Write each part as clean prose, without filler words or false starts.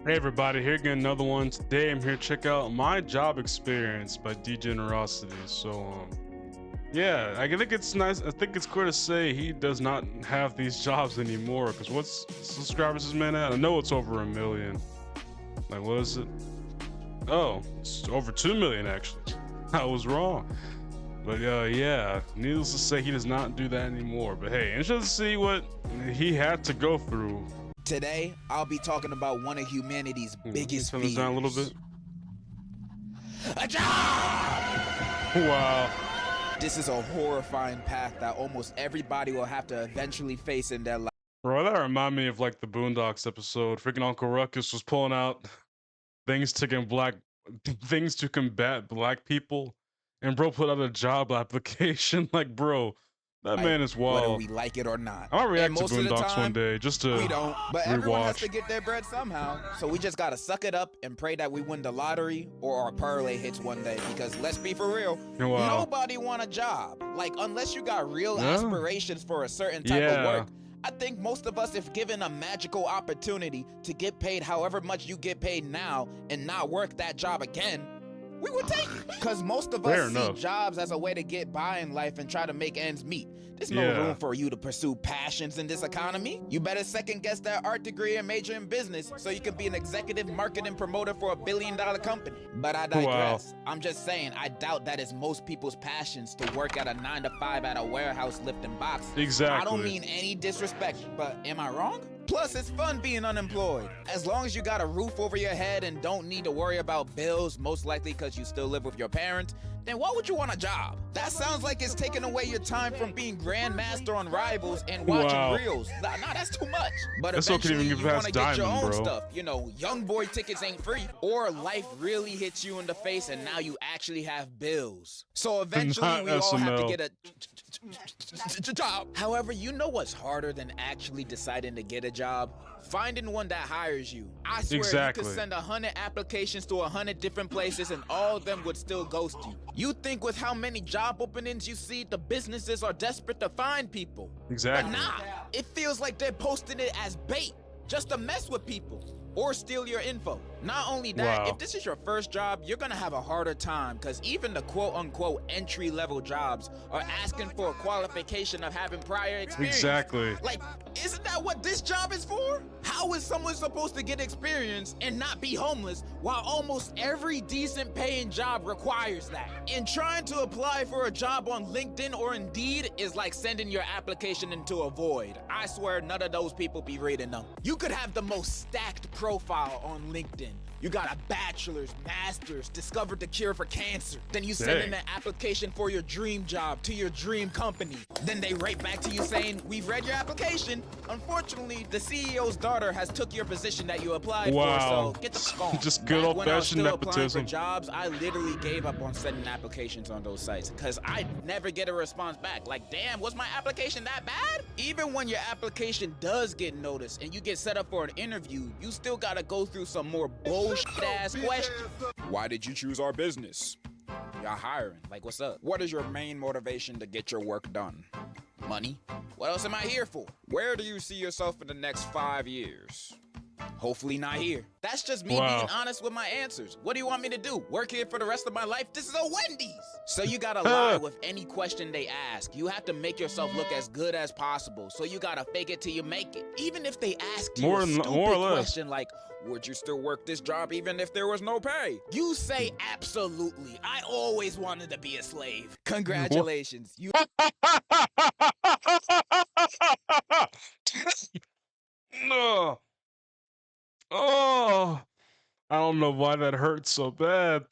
Hey everybody, here again another one. Today I'm here to check out my job experience by Degenerosity. Yeah, I think it's nice. I think it's cool to say he does not have these jobs anymore. Cause what's subscribers is man at? I know it's over 1 million. Like what is it? Oh, it's over 2 million actually. I was wrong. But yeah, needless to say, he does not do that anymore. But hey, interesting to see what he had to go through. Today, I'll be talking about one of humanity's biggest Turn fears. this down a little bit. A job! Wow. This is a horrifying path that almost everybody will have to eventually face in their life. Bro, that remind me of like the Boondocks episode. Freaking Uncle Ruckus was pulling out things to things to combat black people, and bro put out a job application. Like, bro, that man is Whether wild. we like it or not. I'll react And to most of the Boondocks time, one day just to we don't, but everyone has rewatch. to get their bread somehow. So we just gotta suck it up and pray that we win the lottery or our parlay hits one day. Because let's be for real, Wow. nobody want a job. Like, unless you got real Yeah. aspirations for a certain type of Yeah. work, I think most of us, if given a magical opportunity to get paid however much you get paid now and not work that job again, we would take it. Because most of Fair us see enough. jobs as a way to get by in life and try to make ends meet. There's no Yeah. room for you to pursue passions in this economy. You better second guess that art degree and major in business so you can be an executive marketing promoter for $1 billion company. But I digress. I'm just saying, I doubt that is most people's passions to work at a 9 to 5 at a warehouse lifting boxes. Exactly. I don't mean any disrespect, but am I wrong? Plus, it's fun being unemployed. As long as you got a roof over your head and don't need to worry about bills, most likely because you still live with your parents, then why would you want a job? That sounds like it's taking away your time from being grandmaster on Rivals and watching Wow. Reels. Nah, that's too much. But That's okay to eventually, even you get want to past get your own Diamond, bro. stuff. You know, young boy tickets ain't free. Or life really hits you in the face and now you actually have bills. So eventually, Not we all have to SNL. get a job. However, you know what's harder than actually deciding to get a job? Finding one that hires you. I swear Exactly. you could send 100 applications to 100 different places and all of them would still ghost you. You think with how many job openings you see, the businesses are desperate to find people. Exactly. But nah, it feels like they're posting it as bait, just to mess with people or steal your info. Not only that, Wow. if this is your first job, you're gonna have a harder time because even the quote-unquote entry-level jobs are asking for a qualification of having prior experience. Exactly. Like, isn't that what this job is for? How is someone supposed to get experience and not be homeless while almost every decent paying job requires that? And trying to apply for a job on LinkedIn or Indeed is like sending your application into a void. I swear none of those people be reading them. You could have the most stacked profile on LinkedIn. You got a bachelor's, master's, discovered the cure for cancer. Then you send in Dang. an application for your dream job to your dream company. Then they write back to you saying, we've read your application. Unfortunately, the CEO's daughter has took your position that you applied Wow. for, so get the fuck on. Just good Back when I was old-fashioned still applying for nepotism. jobs, I literally gave up on sending applications on those sites because I never get a response back. Like, damn, was my application that bad? Even when your application does get noticed and you get set up for an interview, you still gotta go through some more bullshit ass questions. Why did you choose our business? Y'all hiring. Like, what's up? What is your main motivation to get your work done? Money? What else am I here for? Where do you see yourself in the next 5 years? Hopefully not here. That's just me Wow. being honest with my answers. What do you want me to do? Work here for the rest of my life? This is a Wendy's. So you gotta lie with any question they ask. You have to make yourself look as good as possible. So you gotta fake it till you make it. Even if they ask you More a than- stupid more or less. question like, would you still work this job even if there was no pay? You say absolutely. I always wanted to be a slave. Congratulations. You No. Oh, I don't know why that hurts so bad.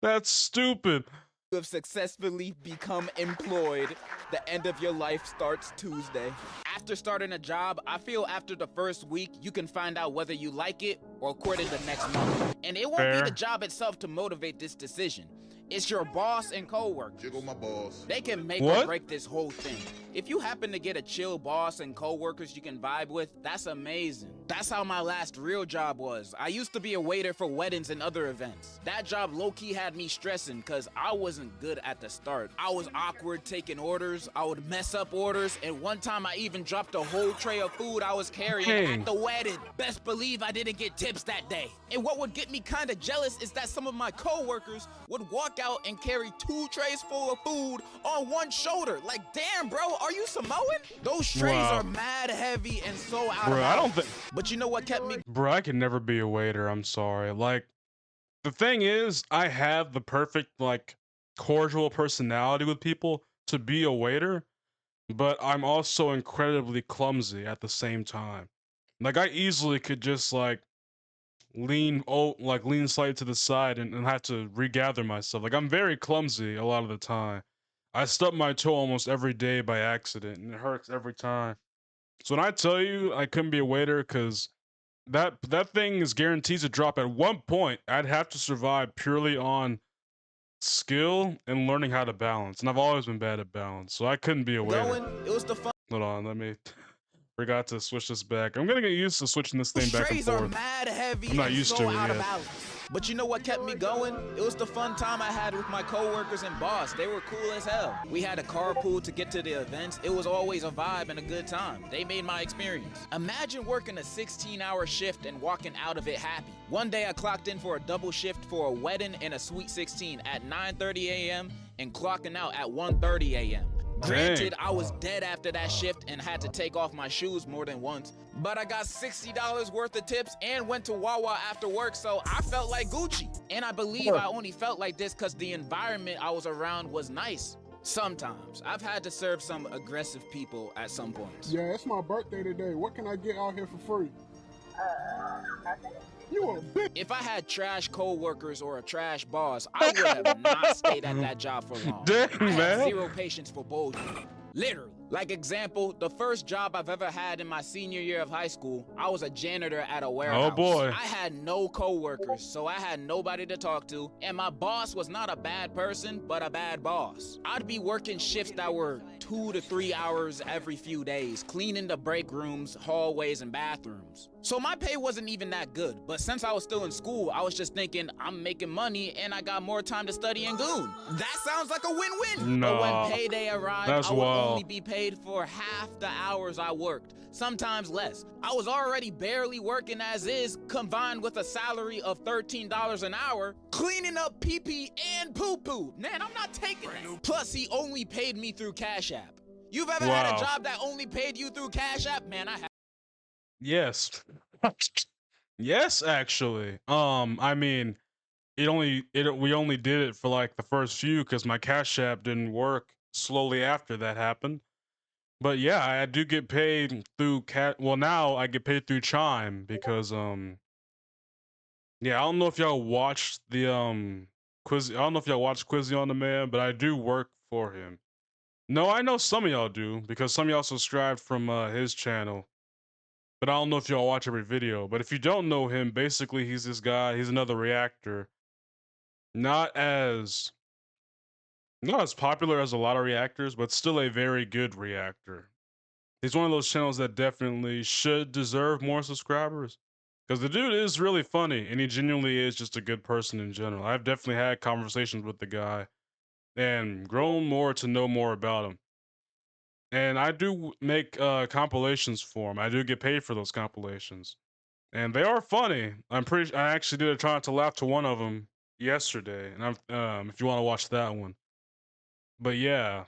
That's stupid. have successfully become employed. The end of your life starts Tuesday. After starting a job, I feel after the first week, you can find out whether you like it or quit in the next month. And it won't Fair. be the job itself to motivate this decision. It's your boss and coworkers. Jiggle my balls. They can make or What? break this whole thing. If you happen to get a chill boss and coworkers you can vibe with, that's amazing. That's how my last real job was. I used to be a waiter for weddings and other events. That job low-key had me stressing because I wasn't good at the start. I was awkward taking orders, I would mess up orders, and one time I even dropped a whole tray of food I was carrying at the wedding. Best believe I didn't get tips that day. And what would get me kind of jealous is that some of my coworkers would walk out and carry 2 trays full of food on one shoulder. Like, damn, bro, are you Samoan? Those trays are mad heavy and so out of I don't think. But you know what kept me? Bro, I can never be a waiter. I'm sorry. Like, the thing is, I have the perfect, like, cordial personality with people to be a waiter, but I'm also incredibly clumsy at the same time. Like, I easily could just, like, lean slightly to the side and have to regather myself. Like, I'm very clumsy a lot of the time. I stub my toe almost every day by accident, and it hurts every time. So when I tell you I couldn't be a waiter, because that thing is guaranteed to drop at one point. I'd have to survive purely on skill and learning how to balance, and I've always been bad at balance, so I couldn't be a waiter. It was the fun. Hold on, let me. Forgot to switch this back. I'm gonna get used to switching this thing back and forth. Are mad heavy. I'm not used to it yet. But you know what kept me going? It was the fun time I had with my coworkers and boss. They were cool as hell. We had a carpool to get to the events. It was always a vibe and a good time. They made my experience. Imagine working a 16-hour shift and walking out of it happy. One day I clocked in for a double shift for a wedding and a Sweet 16 at 9:30 a.m. and clocking out at 1:30 a.m. Granted, I was dead after that shift and had to take off my shoes more than once, but I got $60 worth of tips and went to Wawa after work, so I felt like Gucci. And I believe I only felt like this because the environment I was around was nice. Sometimes. I've had to serve some aggressive people at some points. Yeah, it's my birthday today. What can I get out here for free? You a bitch. If I had trash co-workers or a trash boss, I would have not stayed at that job for long. Dang, I had man. zero patience for bullshit. Literally. Like example, the first job I've ever had in my senior year of high school, I was a janitor at a warehouse. Oh boy. I had no co-workers, so I had nobody to talk to, and my boss was not a bad person, but a bad boss. I'd be working shifts that were 2 to 3 hours every few days, cleaning the break rooms, hallways, and bathrooms. So my pay wasn't even that good, but since I was still in school, I was just thinking, I'm making money and I got more time to study and goon. That sounds like a win-win. No, but when payday arrived, that's I would wild. only be paid for half the hours I worked, sometimes less. I was already barely working as is, combined with a salary of $13 an hour, cleaning up pee-pee and poo-poo. Man, I'm not taking that. Plus, he only paid me through Cash App. You've ever had a job that only paid you through Cash App? Man, I have. Yes. Yes, actually. I mean, we only did it for like the first few because my Cash App didn't work slowly after that happened. But yeah, I do get paid through well, now I get paid through Chime because yeah, I don't know if y'all watched the quiz. I don't know if y'all watched Quizzy on Demand, but I do work for him. No, I know some of y'all do because some of y'all subscribed from his channel. But I don't know if y'all watch every video. But if you don't know him, basically he's this guy. He's another reactor. Not as popular as a lot of reactors, but still a very good reactor. He's one of those channels that definitely should deserve more subscribers. Because the dude is really funny, and he genuinely is just a good person in general. I've definitely had conversations with the guy and grown more to know more about him. And I do make compilations for him. I do get paid for those compilations. And they are funny. I actually did a try not to laugh to one of them yesterday. And if you want to watch that one. But yeah,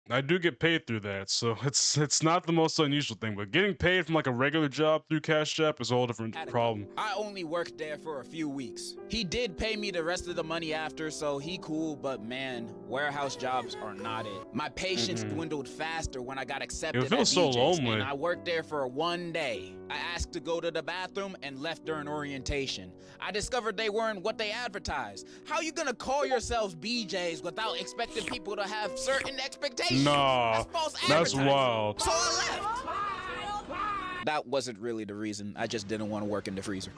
I do get paid through that, so it's not the most unusual thing, but getting paid from like a regular job through Cash App is a whole different problem. I only worked there for a few weeks. He did pay me the rest of the money after, so he cool, but man, warehouse jobs are not it. My patience dwindled faster when I got accepted It feels at so BJ's, lonely. and I worked there for one day. I asked to go to the bathroom and left during orientation. I discovered they weren't what they advertised. How you gonna call yourselves BJ's without expecting people to have certain expectations? Nah, That's false that's advertising. wild. So I left. That wasn't really the reason. I just didn't want to work in the freezer.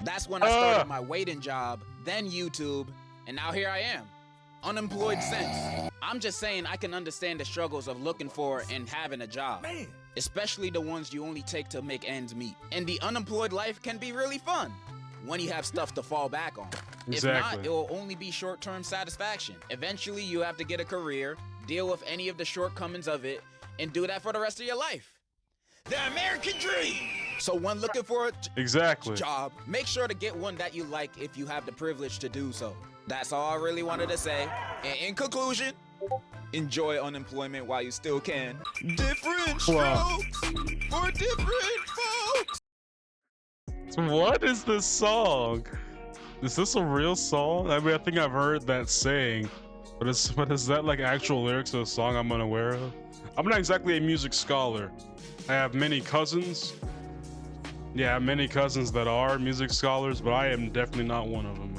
That's when I started my waiting job, then YouTube, and now here I am. unemployed since. I'm just saying I can understand the struggles of looking for and having a job. Man. Especially the ones you only take to make ends meet. And the unemployed life can be really fun when you have stuff to fall back on. Exactly. If not, it will only be short-term satisfaction. Eventually, you have to get a career, deal with any of the shortcomings of it, and do that for the rest of your life. The American dream! So when looking for a job, make sure to get one that you like if you have the privilege to do so. That's all I really wanted to say. And in conclusion, enjoy unemployment while you still can. Different strokes for different folks. What is this song? Is this a real song? I mean, I think I've heard that saying, but is that like actual lyrics of a song I'm unaware of? I'm not exactly a music scholar. I have many cousins. Yeah, many cousins that are music scholars, but I am definitely not one of them.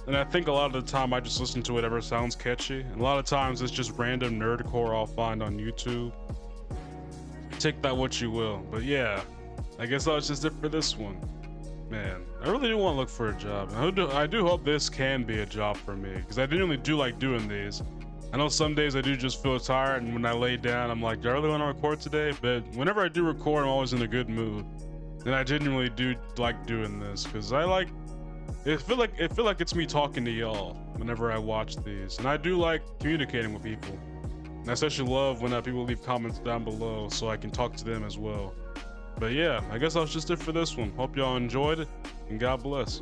And I think a lot of the time I just listen to whatever sounds catchy. And a lot of times it's just random nerdcore I'll find on YouTube. Take that what you will. But yeah, I guess that was just it for this one. Man, I really do want to look for a job. I do hope this can be a job for me, because I genuinely do like doing these. I know some days I do just feel tired, and when I lay down, I'm like, do I really want to record today? But whenever I do record, I'm always in a good mood. And I genuinely do like doing this, because I like it feel like it's me talking to y'all whenever I watch these. And I do like communicating with people. And I especially love when people leave comments down below so I can talk to them as well. But yeah, I guess that was just it for this one. Hope y'all enjoyed it, and God bless.